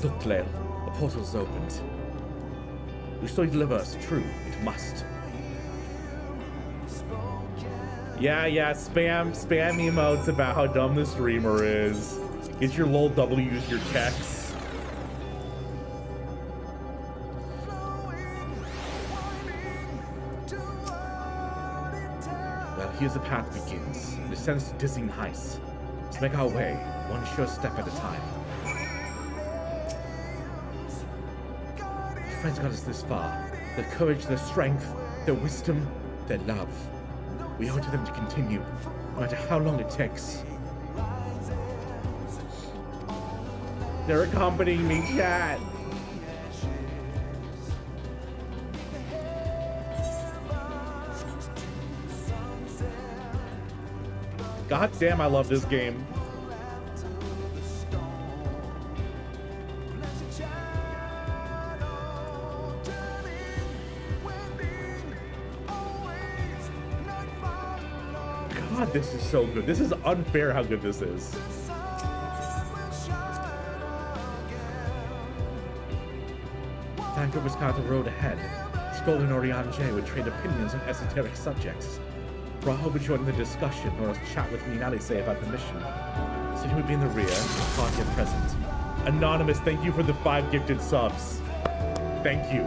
Look, Claire, the portal's opened. The story delivers, true, it must. Yeah, spam emotes about how dumb the streamer is. Get your lol W's, your keks. Well, here's the path begins. It descends to dizzying heights. Let's make our way, one sure step at a time. Our friends got us this far. Their courage, their strength, their wisdom, their love. We owe it to them to continue, no matter how long it takes. They're accompanying me, chat. God damn, I love this game. God, this is so good. This is unfair how good this is. Thanker was kind of the road ahead. Stoll and Orion J would trade opinions on esoteric subjects. Raha would join in the discussion or else chat with me and Alice about the mission. So he would be in the rear, the party at present. Anonymous, thank you for the 5 gifted subs. Thank you.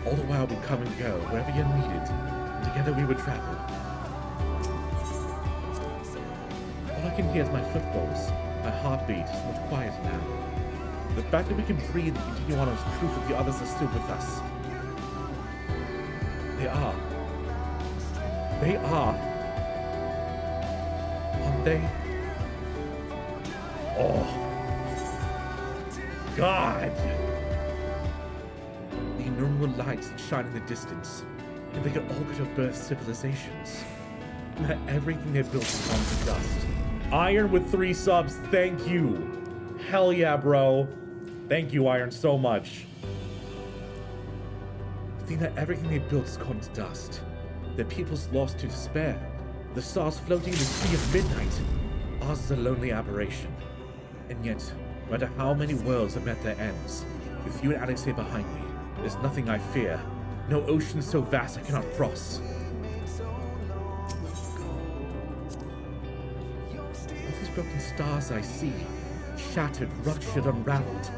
All the while we'd come and go, wherever you're needed, and together we would travel. All I can hear is my footfalls. My heartbeat is much quieter now. The fact that we can breathe and continue on is proof that the others are still with us. They are. They are. Aren't they? Oh. God! The innumerable lights that shine in the distance. And they all could have birthed civilizations. And that everything they built is gone to dust. Iron with 3 subs, thank you. Hell yeah, bro. Thank you, Iron, so much. I think that everything they built is gone to dust. Their people's lost to despair. The stars floating in the sea of midnight. Ours is a lonely aberration. And yet, no matter how many worlds have met their ends, with you and Alex here behind me, there's nothing I fear. No ocean so vast I cannot cross. All these broken stars I see, shattered, ruptured, unraveled.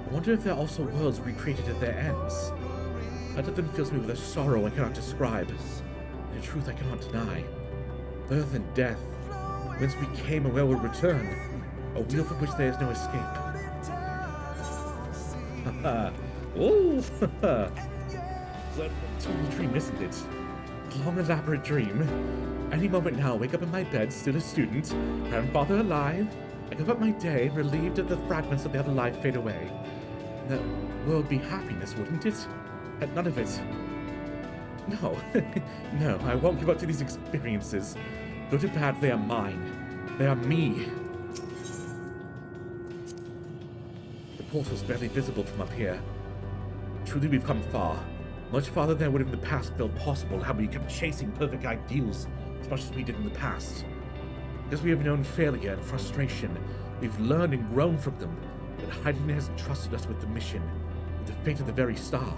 I wonder if they're also worlds recreated at their ends. Part of them fills me with a sorrow I cannot describe, and a truth I cannot deny. Birth and death, whence we came and where we'll return, a wheel from which there is no escape. Haha. Ooh. Total dream, isn't it? Long elaborate dream. Any moment now, wake up in my bed, still a student, grandfather alive. I give up my day, relieved at the fragments of the other life fade away. And that world be happiness, wouldn't it? And none of it. No, no, I won't give up to these experiences. Good or bad, they are mine. They are me. The portal's barely visible from up here. Truly, we've come far. Much farther than would have in the past felt possible had we kept chasing perfect ideals as much as we did in the past. Because we have known failure and frustration, we've learned and grown from them, but Hyden has entrusted us with the mission, with the fate of the very star.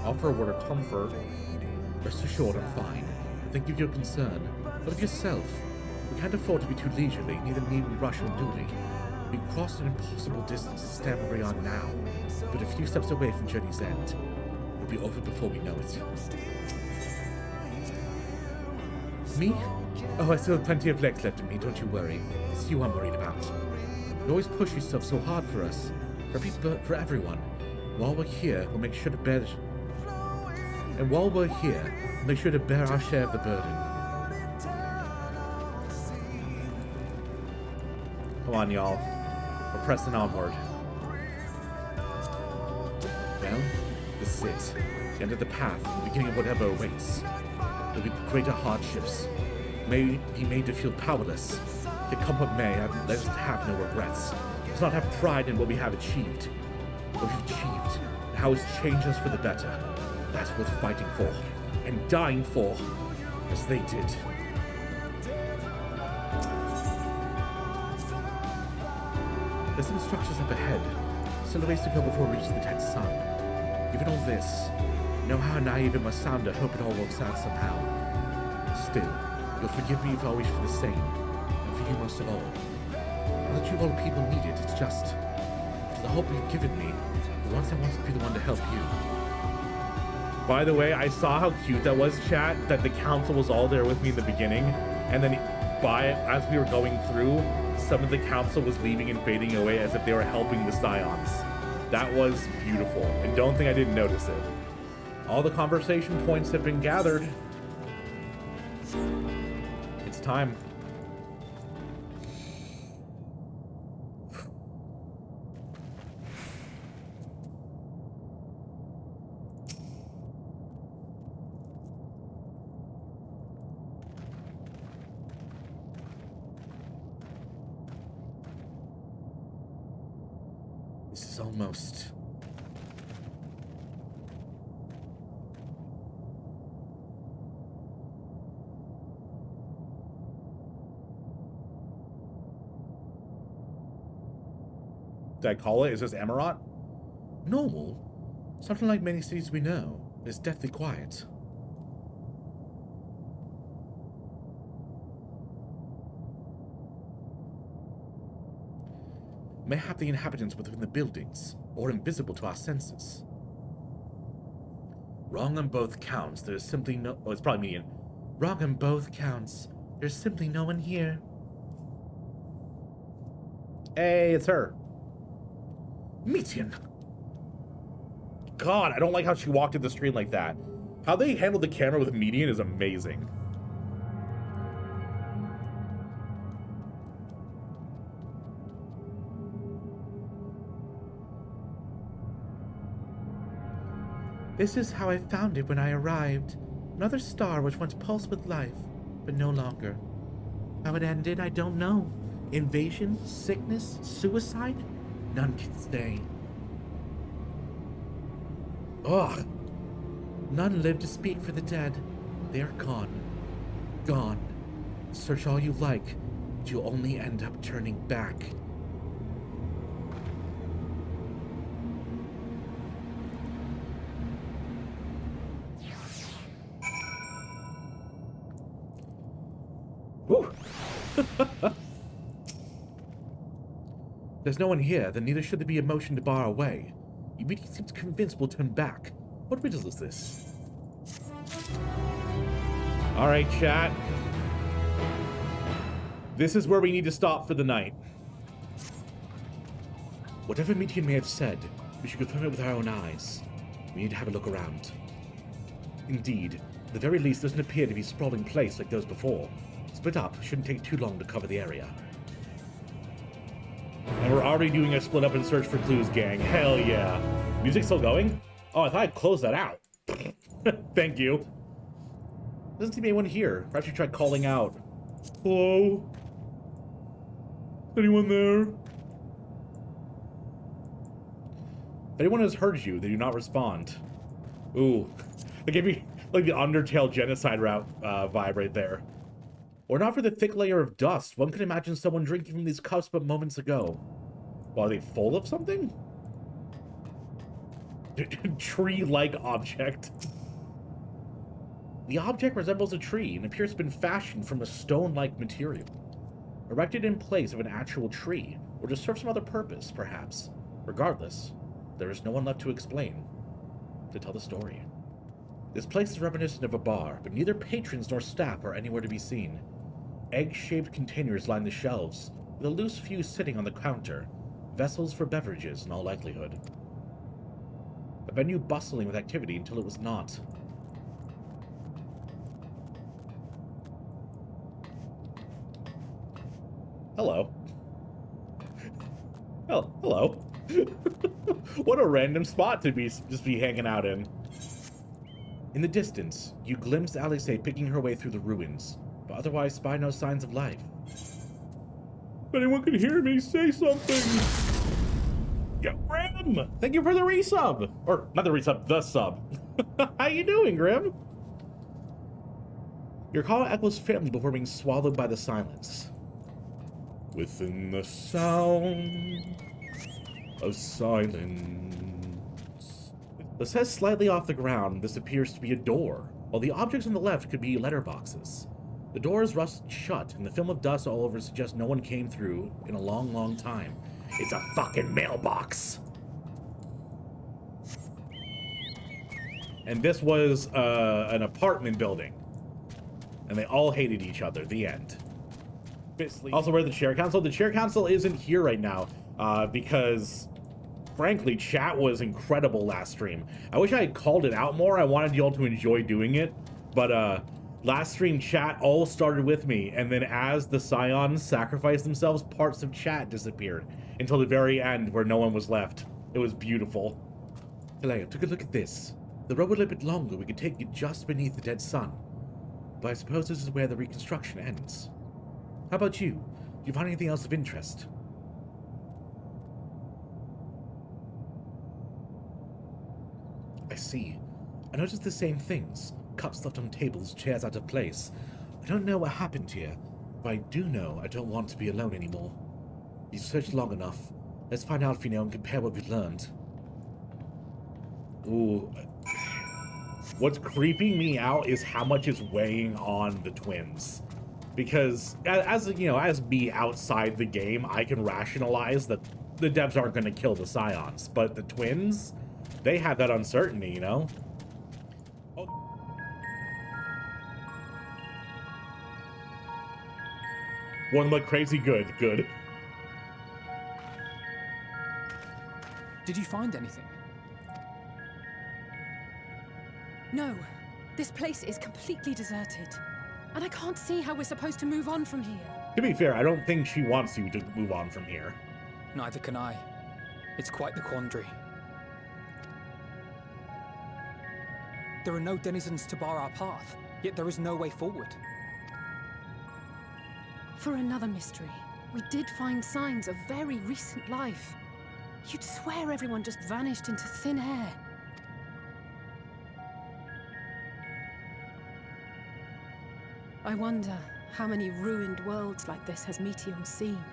Offer a word of comfort. Rest assured I'm fine. Thank you for your concern. But of yourself. We can't afford to be too leisurely, neither need we rush unduly. We crossed an impossible distance to stand where we are now, but a few steps away from journey's end. We'll be over before we know it. Me? Oh, I still have plenty of legs left in me, don't you worry. It's you I'm worried about. You always push yourself so hard for us. For everyone. While we're here, we'll make sure to bear our share of the burden. Come on, y'all. We're pressing onward. Well, this is it. The end of the path, the beginning of whatever awaits. There'll be greater hardships, may be made to feel powerless. Yet come what may, let us have no regrets. Let's not have pride in what we have achieved. What we've achieved, and how it's changed us for the better. That's worth fighting for, and dying for, as they did. There's some structures up ahead, still a ways to go before we reach the dead sun. Given all this, you know how naive it must sound to hope it all works out somehow. Still, you'll forgive me if I wish for the same, and for you most of all. Not that you all people need it, it's just the hope you've given me. Once I want to be the one to help you. By the way, I saw how cute that was, chat, that the council was all there with me in the beginning, and then as we were going through, some of the council was leaving and fading away as if they were helping the Scions. That was beautiful, and don't think I didn't notice it. All the conversation points have been gathered. It's time. This is almost... Did I call it? Is this Emirat? Normal. Something like many cities we know. It's deathly quiet. Mayhap the inhabitants within the buildings, or invisible to our senses. Wrong on both counts. There's simply no... Oh, it's probably me. Wrong on both counts. There's simply no one here. Hey, it's her. Median. God, I don't like how she walked in the stream like that. How they handled the camera with Median is amazing. This is how I found it when I arrived. Another star which once pulsed with life, but no longer. How it ended, I don't know. Invasion, sickness, suicide? None can stay. Ugh. None live to speak for the dead. They are gone. Gone. Search all you like, but you'll only end up turning back. Woo! There's no one here, then neither should there be a motion to bar our way. You immediately seems convinced we'll turn back. What riddle is this? Alright, chat. This is where we need to stop for the night. Whatever Median may have said, we should confirm it with our own eyes. We need to have a look around. Indeed, at the very least doesn't appear to be a sprawling place like those before. Split up, shouldn't take too long to cover the area. And we're already doing a split up and search for clues, gang. Hell yeah. Music still going? Oh, I thought I'd closed that out. Thank you. Doesn't seem anyone here. Perhaps you tried calling out. Hello? Anyone there? If anyone has heard you, they do not respond. Ooh. They gave me like the Undertale genocide route vibe right there. Or not for the thick layer of dust. One could imagine someone drinking from these cups but moments ago. Well, are they full of something? Tree-like object. The object resembles a tree and appears to have been fashioned from a stone-like material. Erected in place of an actual tree, or to serve some other purpose, perhaps. Regardless, there is no one left to explain, to tell the story. This place is reminiscent of a bar, but neither patrons nor staff are anywhere to be seen. Egg-shaped containers line the shelves, with a loose few sitting on the counter, vessels for beverages in all likelihood. A venue bustling with activity until it was not. Hello. Oh, hello. What a random spot to just be hanging out in. In the distance, you glimpse Alice picking her way through the ruins, but Otherwise, spy no signs of life. If anyone could hear me, say something! Yo, Grim! Thank you for the resub! Or, not the resub, the sub. How you doing, Grim? Your call echoes faintly before being swallowed by the silence. Within the sound of silence. The set slightly off the ground, this appears to be a door, while the objects on the left could be letterboxes. The door is rusted shut, and the film of dust all over suggests no one came through in a long, long time. It's a fucking mailbox! And this was an apartment building. And they all hated each other. The end. Also, where's the chair council? The chair council isn't here right now because, frankly, chat was incredible last stream. I wish I had called it out more. I wanted y'all to enjoy doing it. But last stream, chat all started with me. And then as the Scions sacrificed themselves, parts of chat disappeared until the very end where no one was left. It was beautiful. Hello, took a look at this. The road will a bit longer. We could take it just beneath the dead sun. But I suppose this is where the reconstruction ends. How about you? Do you find anything else of interest? I see. I noticed the same things. Cups left on tables, chairs out of place. I don't know what happened here, but I do know I don't want to be alone anymore. You've searched long enough. Let's find out if you know and compare what we've learned. Ooh. What's creeping me out is how much is weighing on the twins. Because, as you know, as me outside the game, I can rationalize that the devs aren't going to kill the Scions. But the twins, they have that uncertainty, you know? Oh. One look crazy good. Did you find anything? No. This place is completely deserted. And I can't see how we're supposed to move on from here. To be fair, I don't think she wants you to move on from here. Neither can I. It's quite the quandary. There are no denizens to bar our path, yet there is no way forward. For another mystery, we did find signs of very recent life. You'd swear everyone just vanished into thin air. I wonder how many ruined worlds like this has Meteor seen.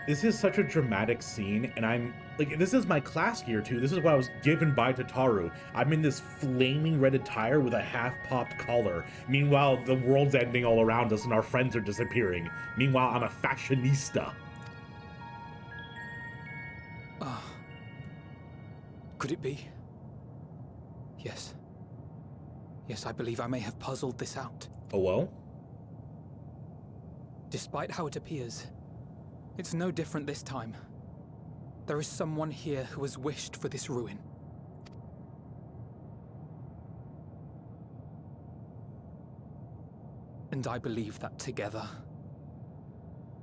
This is such a dramatic scene, and I'm like, this is my class gear too. This is what I was given by Tataru. I'm in this flaming red attire with a half-popped collar. Meanwhile, the world's ending all around us and our friends are disappearing. Meanwhile, I'm a fashionista. Could it be? Yes. Yes, I believe I may have puzzled this out. Oh well? Despite how it appears, it's no different this time. There is someone here who has wished for this ruin. And I believe that together,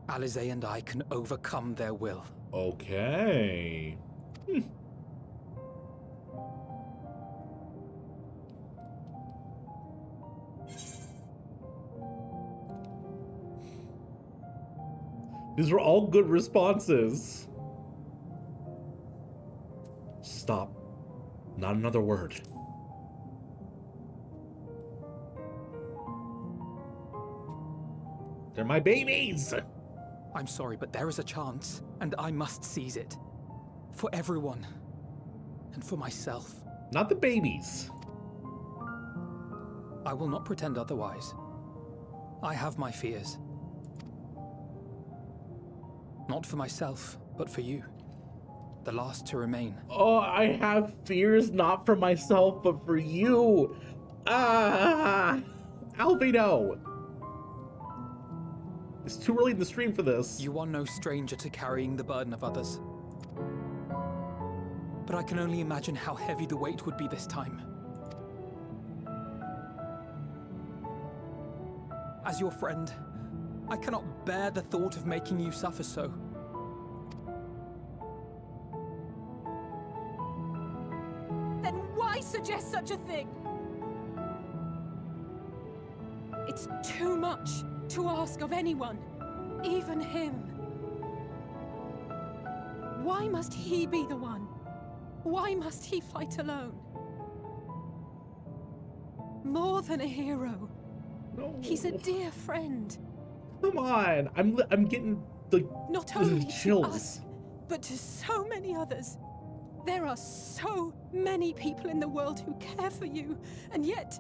Alize and I can overcome their will. Okay. These are all good responses. Stop. Not another word. They're my babies! I'm sorry, but there is a chance, and I must seize it. For everyone. And for myself. Not the babies. I will not pretend otherwise. I have my fears. Not for myself, but for you. The last to remain. Oh, I have fears not for myself, but for you. Albedo. It's too early in the stream for this. You are no stranger to carrying the burden of others. But I can only imagine how heavy the weight would be this time. As your friend, I cannot bear the thought of making you suffer so. Then why suggest such a thing? It's too much to ask of anyone, even him. Why must he be the one? Why must he fight alone? More than a hero. No. He's a dear friend. Come on. I'm getting the Not only to chills. us, but to so many others. There are so many people in the world who care for you, and yet...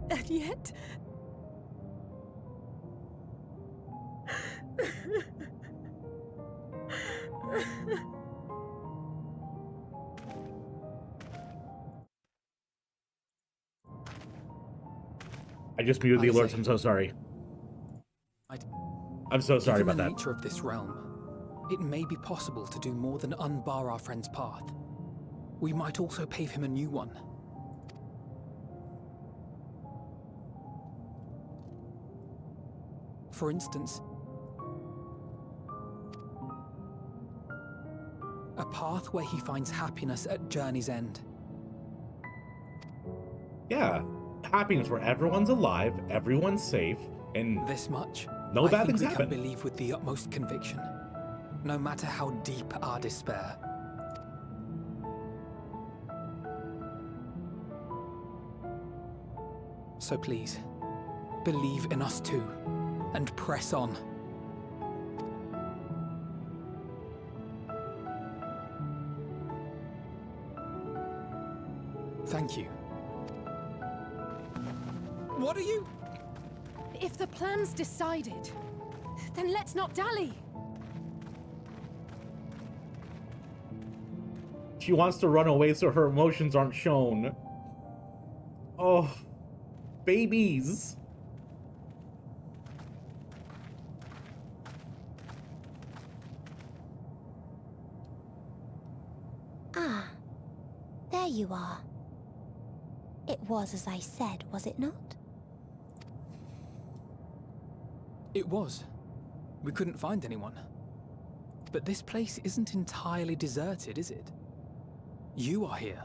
And yet... I just muted the alerts. Isaac. I'm so sorry. I'm so sorry Given about the that. nature of this realm, it may be possible to do more than unbar our friend's path. We might also pave him a new one. For instance, a path where he finds happiness at journey's end. Yeah. Happiness where everyone's alive, everyone's safe, and This much, no I bad think things we happen. can believe with the utmost conviction, no matter how deep our despair. So please, believe in us too, and press on. Thank you. What are you? If the plan's decided, then let's not dally. She wants to run away so her emotions aren't shown. Oh, babies. Ah, there you are. It was as I said, was it not? It was. We couldn't find anyone. But this place isn't entirely deserted, is it? You are here.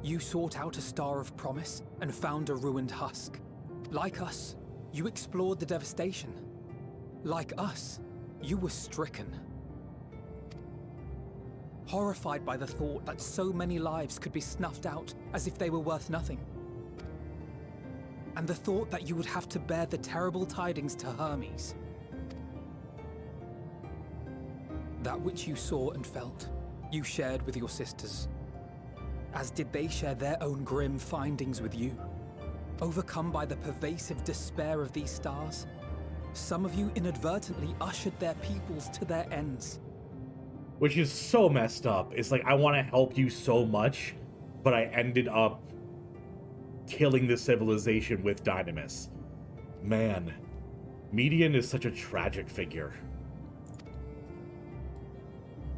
You sought out a star of promise and found a ruined husk. Like us, you explored the devastation. Like us, you were stricken. Horrified by the thought that so many lives could be snuffed out as if they were worth nothing. And the thought that you would have to bear the terrible tidings to Hermes. That which you saw and felt, you shared with your sisters. As did they share their own grim findings with you. Overcome by the pervasive despair of these stars, some of you inadvertently ushered their peoples to their ends. Which is so messed up. It's like, I want to help you so much, but I ended up killing the civilization with Dynamis. Man, Median is such a tragic figure.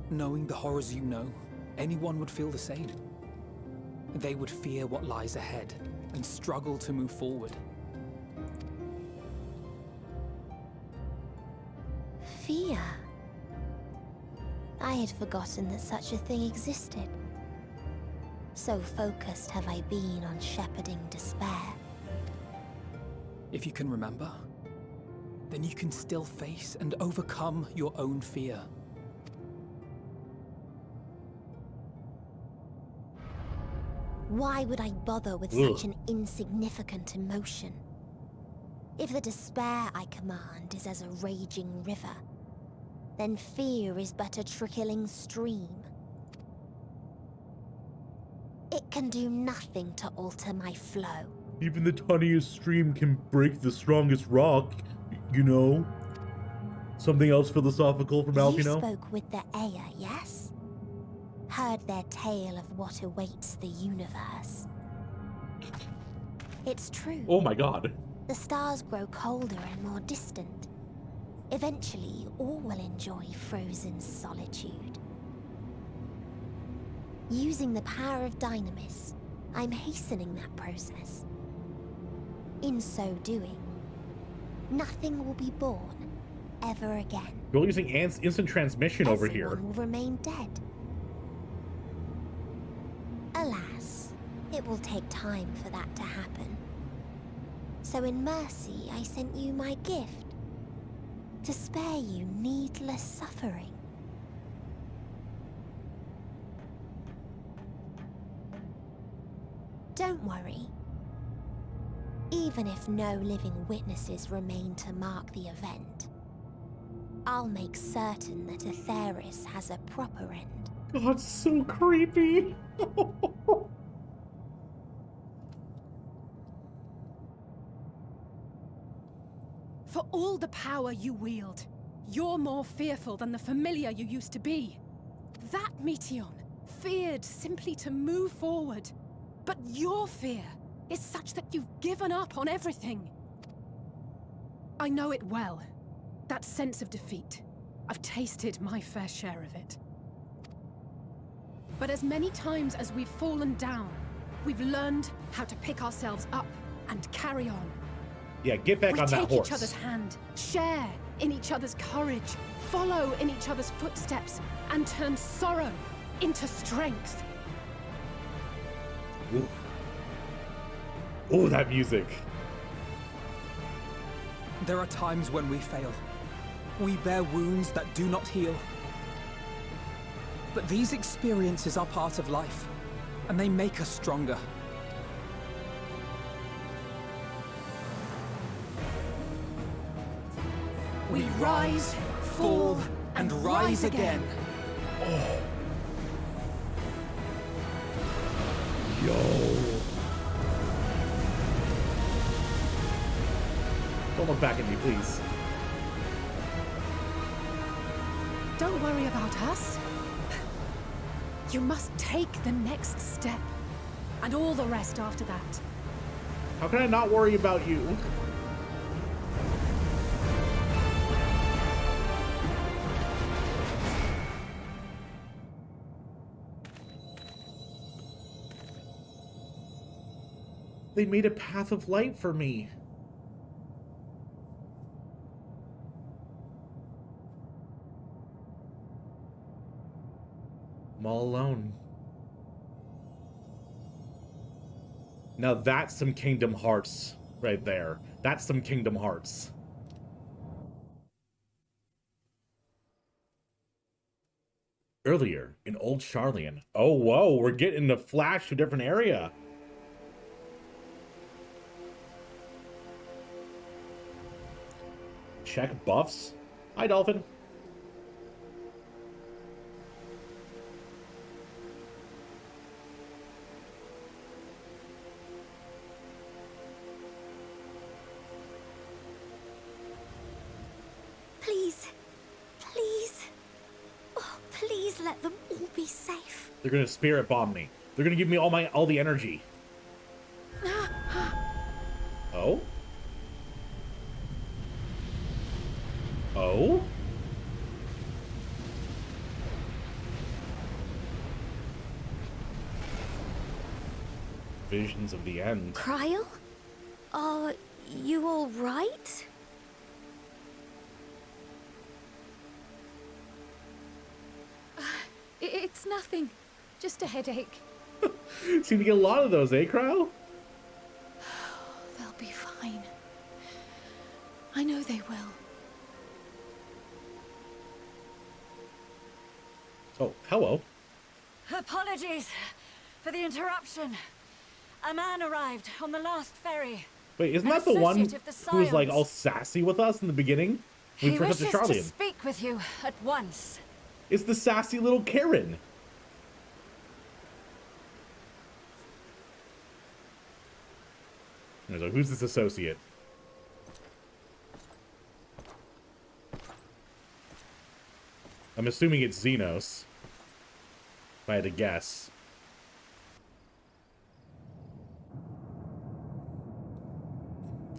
Knowing the horrors you know, anyone would feel the same. They would fear what lies ahead and struggle to move forward. Fear. I had forgotten that such a thing existed. So focused have I been on shepherding despair. If you can remember, then you can still face and overcome your own fear. Why would I bother with Ugh. such an insignificant emotion? If the despair I command is as a raging river, then fear is but a trickling stream. It can do nothing to alter my flow. Even the tiniest stream can break the strongest rock, you know? Something else philosophical from You Alpino? spoke with the Aya, yes? Heard their tale of what awaits the universe. It's true. Oh my god. The stars grow colder and more distant. Eventually, all will enjoy frozen solitude. Using the power of Dynamis, I'm hastening that process. In so doing, nothing will be born ever again. You're using instant transmission over here. Everyone will remain dead. It will take time for that to happen. So in mercy, I sent you my gift. To spare you needless suffering. Don't worry. Even if no living witnesses remain to mark the event, I'll make certain that Aetheris has a proper end. God, so creepy. For all the power you wield, you're more fearful than the familiar you used to be. That Meteion feared simply to move forward. But your fear is such that you've given up on everything. I know it well. That sense of defeat. I've tasted my fair share of it. But as many times as we've fallen down, we've learned how to pick ourselves up and carry on. Yeah, get back on that horse. We take each other's hand, share in each other's courage, follow in each other's footsteps, and turn sorrow into strength. Ooh. Ooh, that music. There are times when we fail. We bear wounds that do not heal. But these experiences are part of life, and they make us stronger. We rise, fall, and rise again. Oh. Yo. Don't look back at me, please. Don't worry about us. You must take the next step, and all the rest after that. How can I not worry about you? They made a path of light for me. I'm all alone. Now that's some Kingdom Hearts right there. That's some Kingdom Hearts. Earlier in Old Charlian. Oh, whoa, we're getting the flash to a different area. Check buffs. Hi, Dolphin. Please. Please. Oh, please let them all be safe. They're gonna spirit bomb me. They're gonna give me all the energy. Oh? Oh? Visions of the end. Cryle? Are you all right? It's nothing. Just a headache. Seem to get a lot of those, eh, Cryle? They'll be fine. I know they will. Oh, hello. Apologies for the interruption. A man arrived on the last ferry. Wait, isn't that the one who was like all sassy with us in the beginning? He first wishes got to Charlian. speak with you at once. It's the sassy little Karen. I was like, who's this associate? I'm assuming it's Xenos. If I had to guess.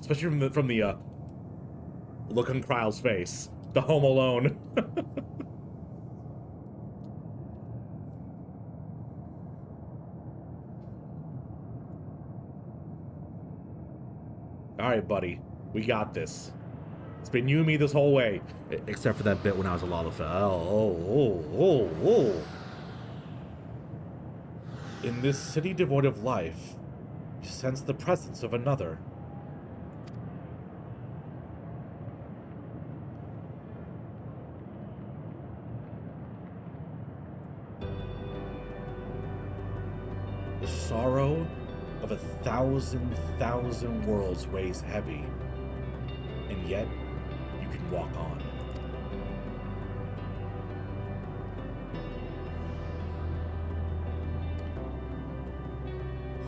Especially from the look on Kryle's face. The Home Alone. Alright, buddy. We got this. It's been you and me this whole way. Except for that bit when I was a Lalafell. Oh. In this city devoid of life, you sense the presence of another. The sorrow of 1,000 worlds weighs heavy, and yet you can walk on.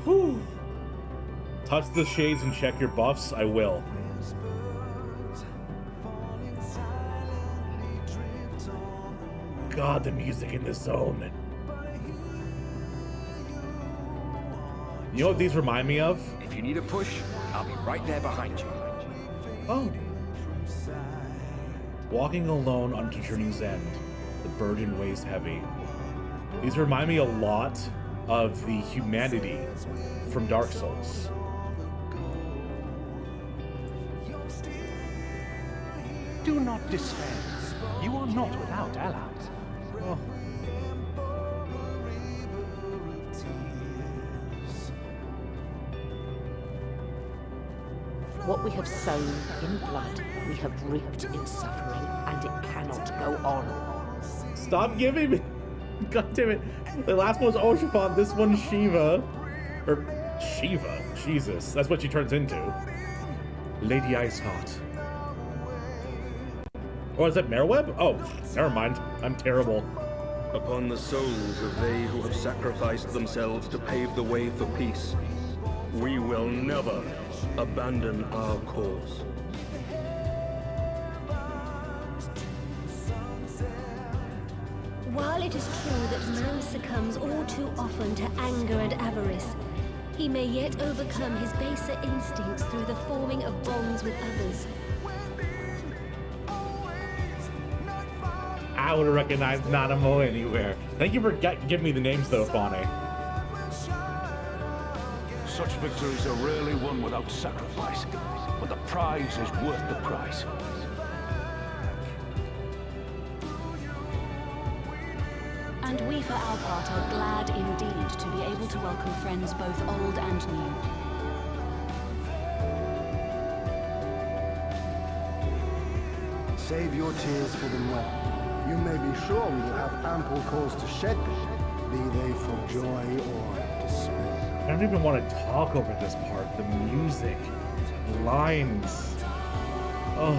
Whew. Touch the shades and check your buffs? I will. God, the music in this zone. You know what these remind me of? If you need a push, I'll be right there behind you. Oh. Walking alone unto journey's end, the burden weighs heavy. These remind me a lot of the humanity from Dark Souls. Do not despair. You are not without allies. Oh. What we have sown in blood, we have reaped in suffering, and it cannot go on. Stop giving me. God damn it. The last one was Oshapon, this one's Shiva. Or Shiva. Jesus. That's what she turns into. Lady Iceheart. Oh, is that Merweb? Oh, never mind. I'm terrible. Upon the souls of they who have sacrificed themselves to pave the way for peace, we will never abandon our cause. While it is true that man succumbs all too often to anger and avarice, he may yet overcome his baser instincts through the forming of bonds with others. I would have recognized Nanamo anywhere. Thank you for giving me the names though, Fawny. Such victories are rarely won without sacrifice, but the prize is worth the price. And we, for our part, are glad indeed to be able to welcome friends both old and new. Save your tears for the well. You may be sure we will have ample cause to shed them, be they for joy or despair. I don't even want to talk over this part. The music, lines. Oh.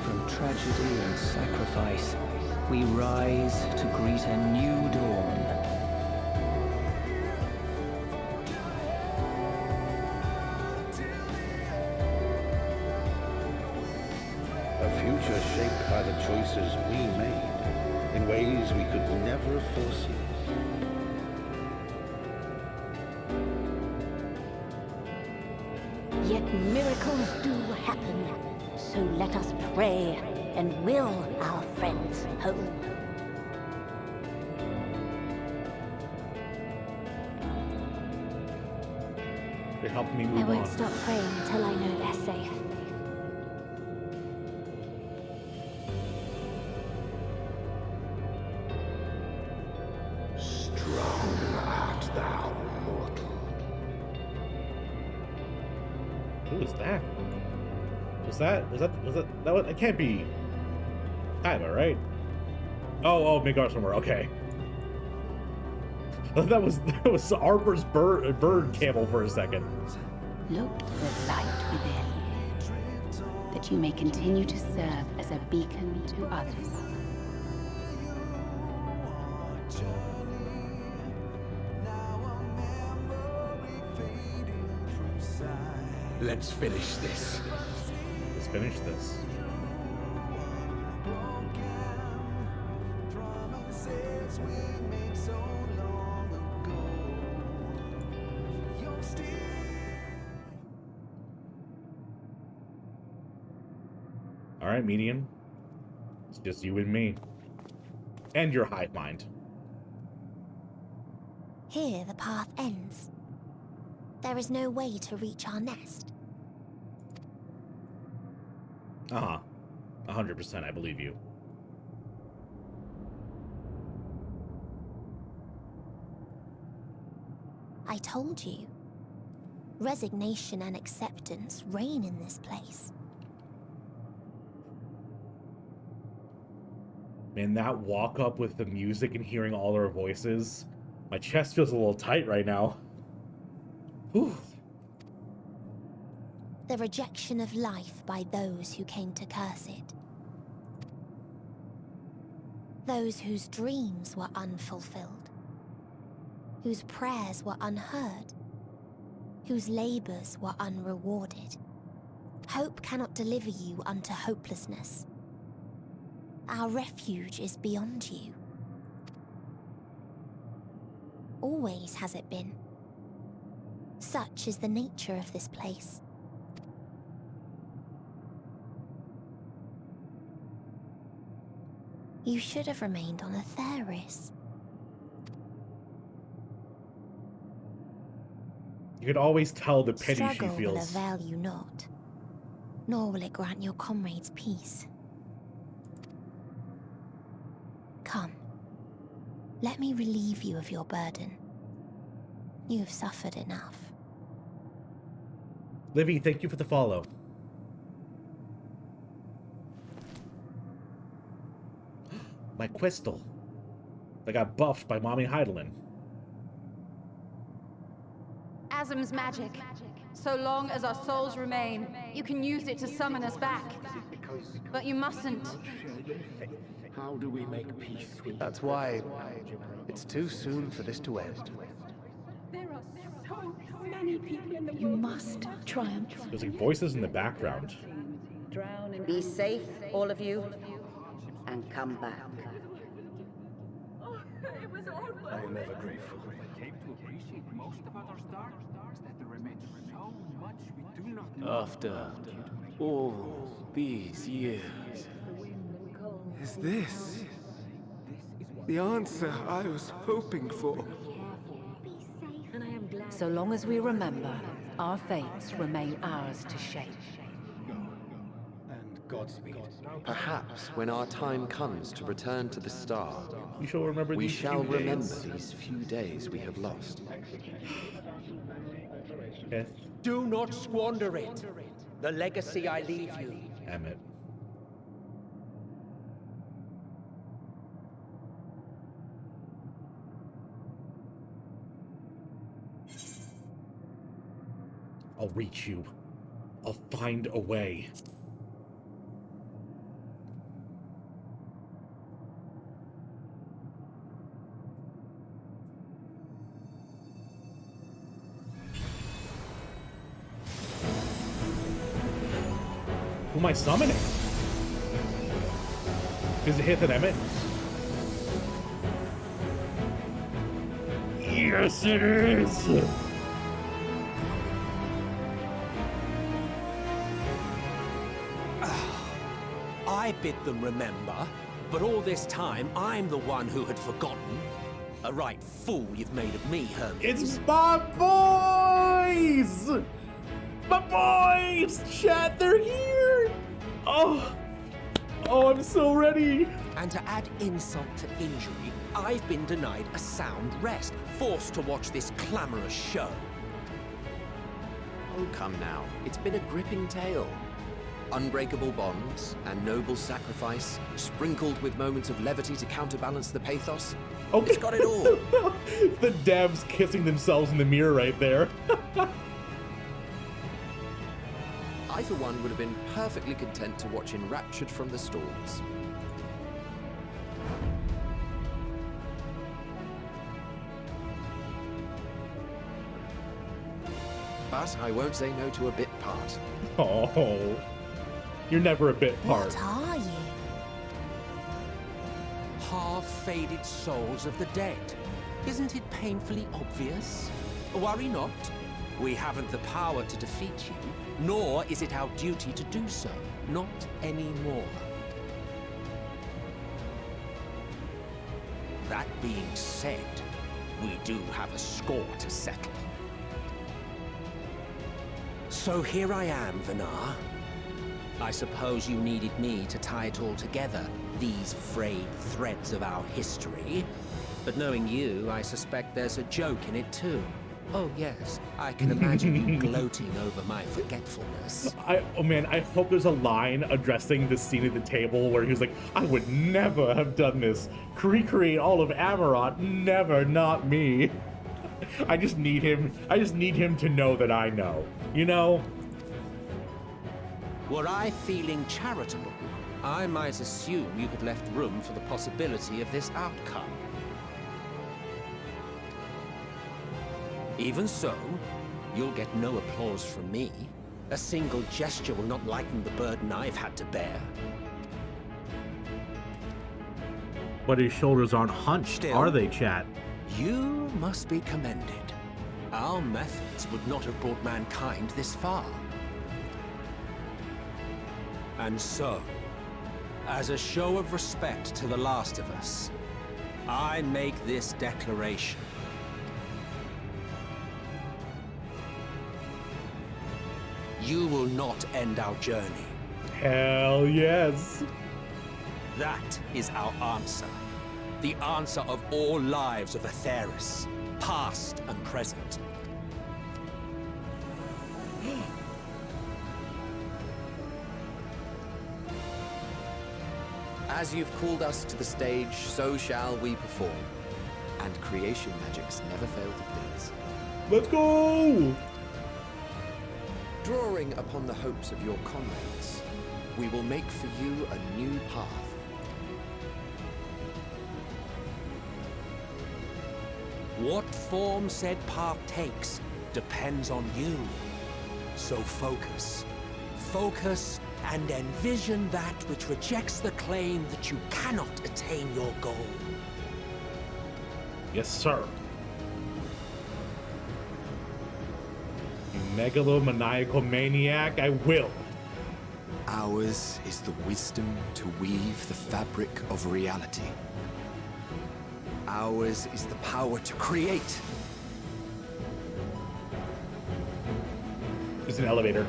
From tragedy and sacrifice, we rise to greet a new dawn. A future shaped by the choices we made in ways we could never foresee. Yet miracles do happen, so let us pray and will our friends home. It helped me move on. I won't stop praying until I know they're safe. Strong art thou, mortal. Who was that? That was, it can't be Kaiba, right? Oh, Midgar somewhere, okay. That was Arbor's bird camel for a second. Look to the light within, that you may continue to serve as a beacon to others. Let's finish this. Let's finish this. All right, medium. It's just you and me. And your hive mind. Here the path ends. There is no way to reach our nest. 100%, I believe you. I told you. Resignation and acceptance reign in this place. Man, that walk up with the music and hearing all our voices, my chest feels a little tight right now. Whew. The rejection of life by those who came to curse it. Those whose dreams were unfulfilled. Whose prayers were unheard. Whose labors were unrewarded. Hope cannot deliver you unto hopelessness. Our refuge is beyond you. Always has it been. Such is the nature of this place. You should have remained on Atheris. You can always tell the pity Struggle she feels. will avail you not, nor will it grant your comrades peace. Come, let me relieve you of your burden. You have suffered enough. Livy, thank you for the follow. My Quistel. They got buffed by Mommy Heidelin. Asm's magic. So long as our souls remain, you can use it to summon us back. But you mustn't. How do we make peace with That's why it's too soon for this to end. There are so many people in the You must triumph. There's like voices in the background. Be safe, all of you, and come back. I am ever grateful. I came to appreciate most about our stars that there remains so much we do not know. After all these years, Is this the answer I was hoping for? So long as we remember, our fates remain ours to shape. And Godspeed. Perhaps when our time comes to return to the star, we shall remember we these shall few remember days. these few days we have lost. Okay. Do not squander it. The legacy I leave you. Emmett. I'll reach you. I'll find a way. Who am I summoning? Is it Hith and Emmett? Yes, it is! I bid them remember, but all this time I'm the one who had forgotten. A right fool you've made of me, Hermes. It's my boys! My boys! Chat, they're here! Oh, I'm so ready! And to add insult to injury, I've been denied a sound rest, forced to watch this clamorous show. Oh, come now. It's been a gripping tale. Unbreakable bonds and noble sacrifice, sprinkled with moments of levity to counterbalance the pathos. Okay. It's got it all. The devs kissing themselves in the mirror right there. I, for one, would have been perfectly content to watch enraptured from the stalls. But I won't say no to a bit part. Oh, you're never a bit part. What are you? Half-faded souls of the dead. Isn't it painfully obvious? Worry not. We haven't the power to defeat you, nor is it our duty to do so. Not anymore. That being said, we do have a score to settle. So here I am, Vinar. I suppose you needed me to tie it all together, these frayed threads of our history. But knowing you, I suspect there's a joke in it too. Oh yes, I can imagine you gloating over my forgetfulness. Oh man, I hope there's a line addressing the scene at the table where he was like, I would never have done this. Kree, all of Amarant, never, not me. I just need him to know that I know, you know? Were I feeling charitable, I might assume you had left room for the possibility of this outcome. Even so, you'll get no applause from me. A single gesture will not lighten the burden I've had to bear. But his shoulders aren't hunched, Still, are they, chat? You must be commended. Our methods would not have brought mankind this far. And so, as a show of respect to the last of us, I make this declaration. You will not end our journey. Hell yes. That is our answer. The answer of all lives of Atheris, past and present. As you've called us to the stage, so shall we perform. And creation magics never fail to please. Let's go! Drawing upon the hopes of your comrades, we will make for you a new path. What form said path takes depends on you. So focus. Focus and envision that which rejects the claim that you cannot attain your goal. Yes, sir. You megalomaniacal maniac, I will. Ours is the wisdom to weave the fabric of reality. Ours is the power to create. There's an elevator.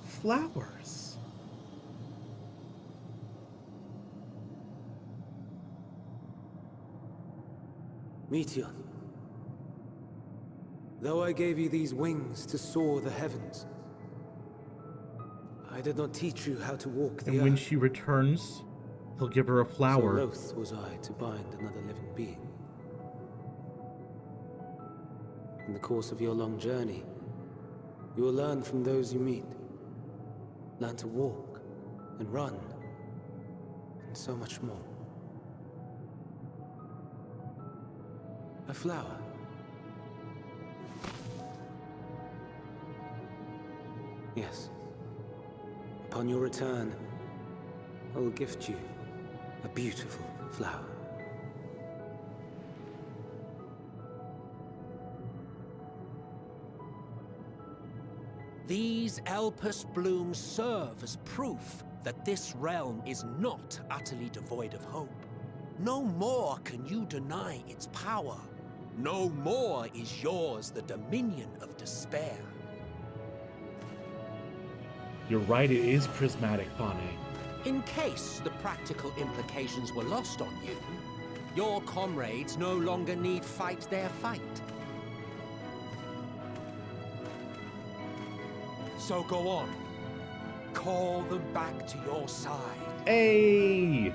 Flowers. Meteor, though I gave you these wings to soar the heavens, I did not teach you how to walk the And earth. when she returns, he'll give her a flower. So loath was I to bind another living being. In the course of your long journey, you will learn from those you meet. Learn to walk and run, and so much more. A flower. Yes. Upon your return, I will gift you a beautiful flower. These Elpis blooms serve as proof that this realm is not utterly devoid of hope. No more can you deny its power. No more is yours the dominion of despair. You're right, it is prismatic, Fane. In case the practical implications were lost on you, your comrades no longer need fight their fight. So go on. Call them back to your side. Hey!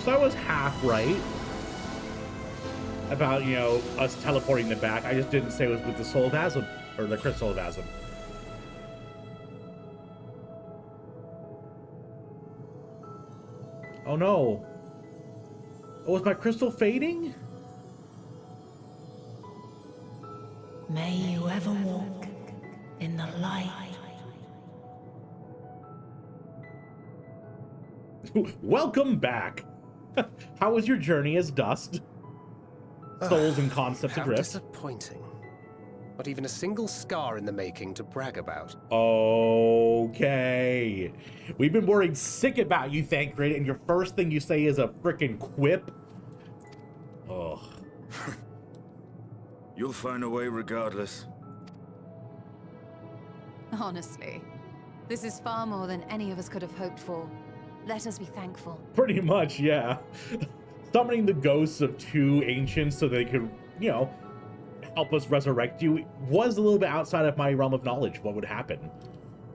So I was half right about, you know, us teleporting them back. I just didn't say it was with the Soul of Aslan, or the Crystal of Aslan. Oh no. Oh, was my crystal fading? May you ever walk in the light. Welcome back. How was your journey as dust? Souls and concepts How adrift. disappointing. Not even a single scar in the making to brag about. Okay. We've been worried sick about you, Thancred, and your first thing you say is a frickin' quip? Ugh. You'll find a way regardless. Honestly, this is far more than any of us could have hoped for. Let us be thankful. Pretty much, yeah. Summoning the ghosts of two ancients so they could, you know, help us resurrect you was a little bit outside of my realm of knowledge what would happen.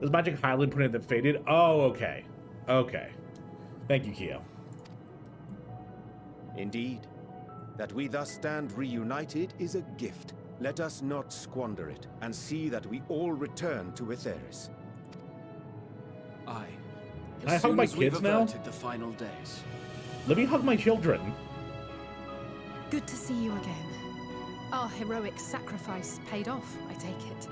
Does Magic Highland put it that faded? Oh, okay. Okay. Thank you, Kia. Indeed. That we thus stand reunited is a gift. Let us not squander it, and see that we all return to Etheris. Aye. Can I hug my kids now? The final days. Let me hug my children. Good to see you again. Our heroic sacrifice paid off, I take it.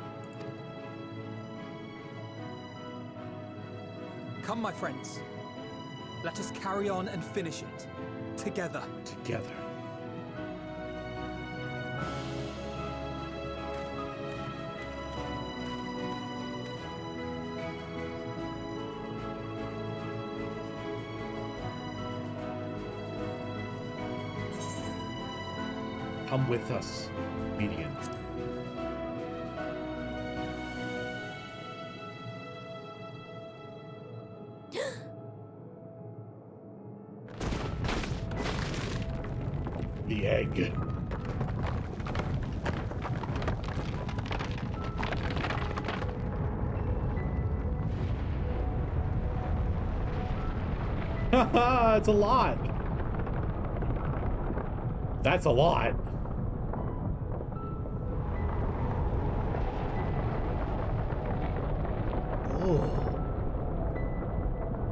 Come, my friends. Let us carry on and finish it. Together. Together. Come with us, Median. The egg. Haha, it's a lot. That's a lot. Oh.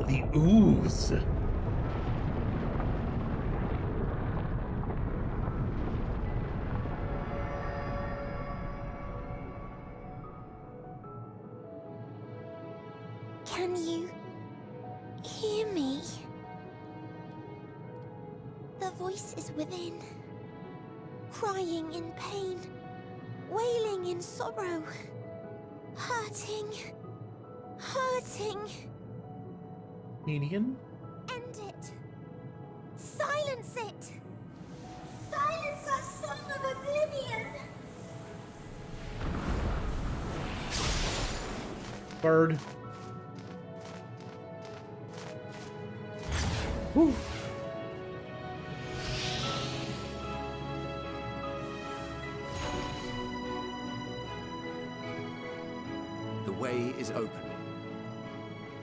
The ooze. Can you hear me? The voice is within, crying in pain, wailing in sorrow, hurting. Hurting. Median? End it. Silence it. Silence our song of oblivion. Bird. Whew. The way is open.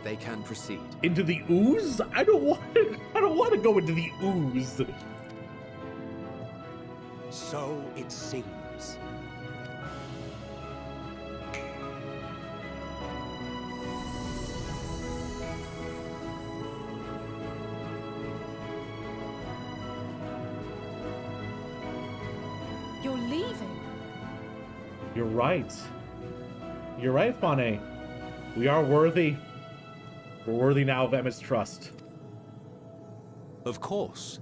They can proceed. Into the ooze? I don't want to go into the ooze. So it seems. You're leaving. You're right. You're right, Fane. We are worthy. We're worthy now of Emma's trust. Of course.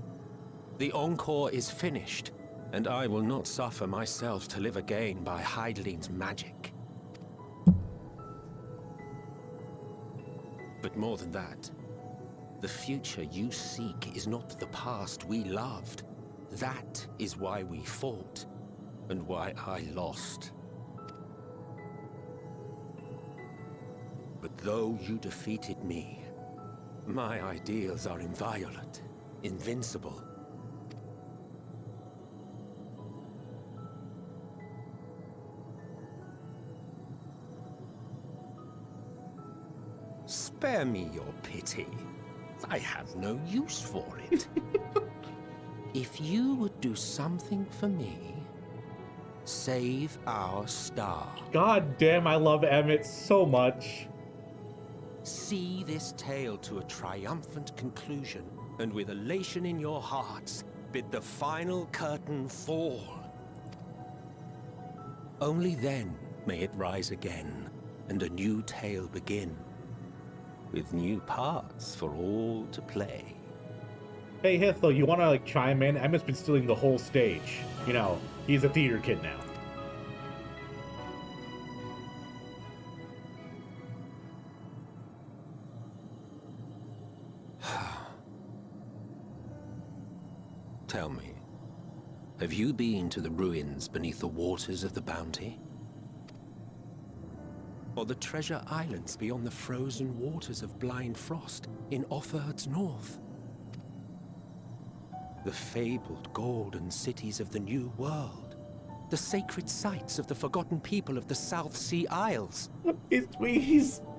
The Encore is finished, and I will not suffer myself to live again by Heideling's magic. But more than that, the future you seek is not the past we loved. That is why we fought, and why I lost. But though you defeated me, my ideals are inviolate, invincible. Spare me your pity. I have no use for it. If you would do something for me, save our star. God damn, I love Emmett so much. See this tale to a triumphant conclusion, and with elation in your hearts, bid the final curtain fall. Only then may it rise again, and a new tale begin, with new parts for all to play. Hey, Hithel, you want to, like, chime in? Emma's been stealing the whole stage. You know, he's a theater kid now. Tell me, have you been to the ruins beneath the waters of the Bounty? Or the treasure islands beyond the frozen waters of blind frost in Offerd's north? The fabled golden cities of the New World, the sacred sites of the forgotten people of the South Sea Isles.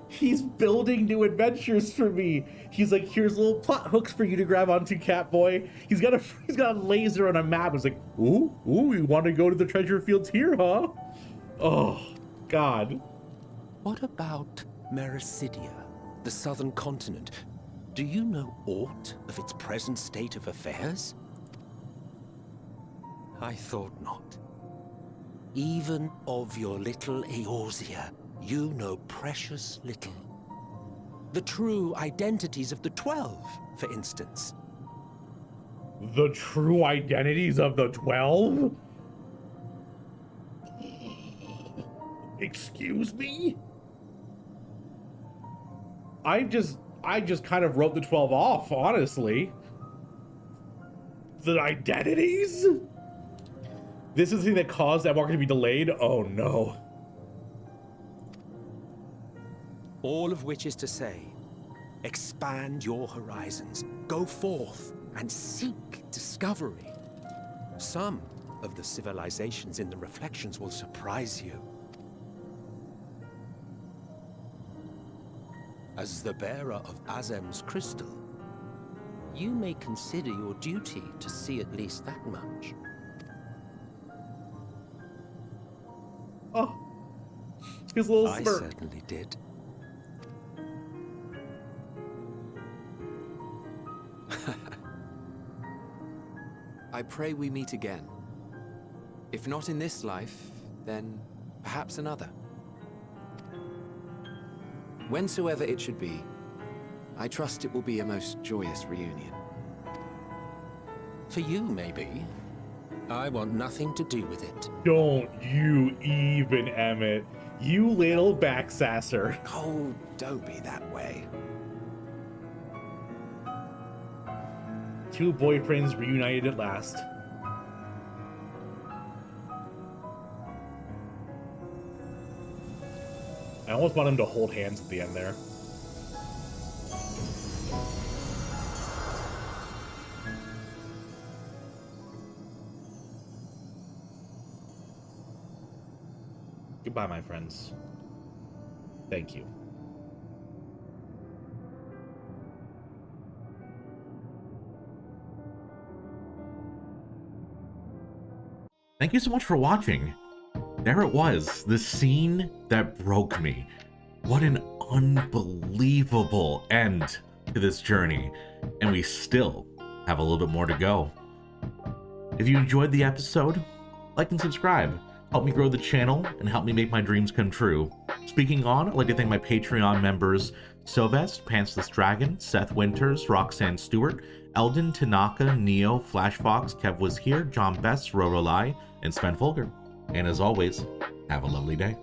He's building new adventures for me. He's like, here's little plot hooks for you to grab onto, Catboy. He's got a laser on a map. It's like, ooh, you want to go to the treasure fields here, huh? Oh, God. What about Mericidia, the southern continent? Do you know aught of its present state of affairs? I thought not. Even of your little Eorzea, you know precious little. The true identities of the 12, for instance. The true identities of the 12? Excuse me? I just kind of wrote the 12 off, honestly. The identities? This is the thing that caused that market to be delayed? Oh no. All of which is to say, expand your horizons, go forth and seek discovery. Some of the civilizations in the reflections will surprise you. As the bearer of Azem's crystal, you may consider your duty to see at least that much. Oh, his little I smirk. certainly did. I pray we meet again. If not in this life, then perhaps another. Whensoever it should be, I trust it will be a most joyous reunion. For you, maybe. I want nothing to do with it. Don't you even, Emmett. You little backsasser. Oh, don't be that way. Two boyfriends reunited at last. I almost want him to hold hands at the end there. Goodbye, my friends. Thank you. Thank you so much for watching. There it was, the scene that broke me. What an unbelievable end to this journey. And we still have a little bit more to go. If you enjoyed the episode, like and subscribe. Help me grow the channel and help me make my dreams come true. Speaking on, I'd like to thank my Patreon members Sylvest, Pantsless Dragon, Seth Winters, Roxanne Stewart, Eldon, Tanaka, Neo, Flash Fox, Kev Was Here, John Best, Rorolai, and Sven Folger. And as always, have a lovely day.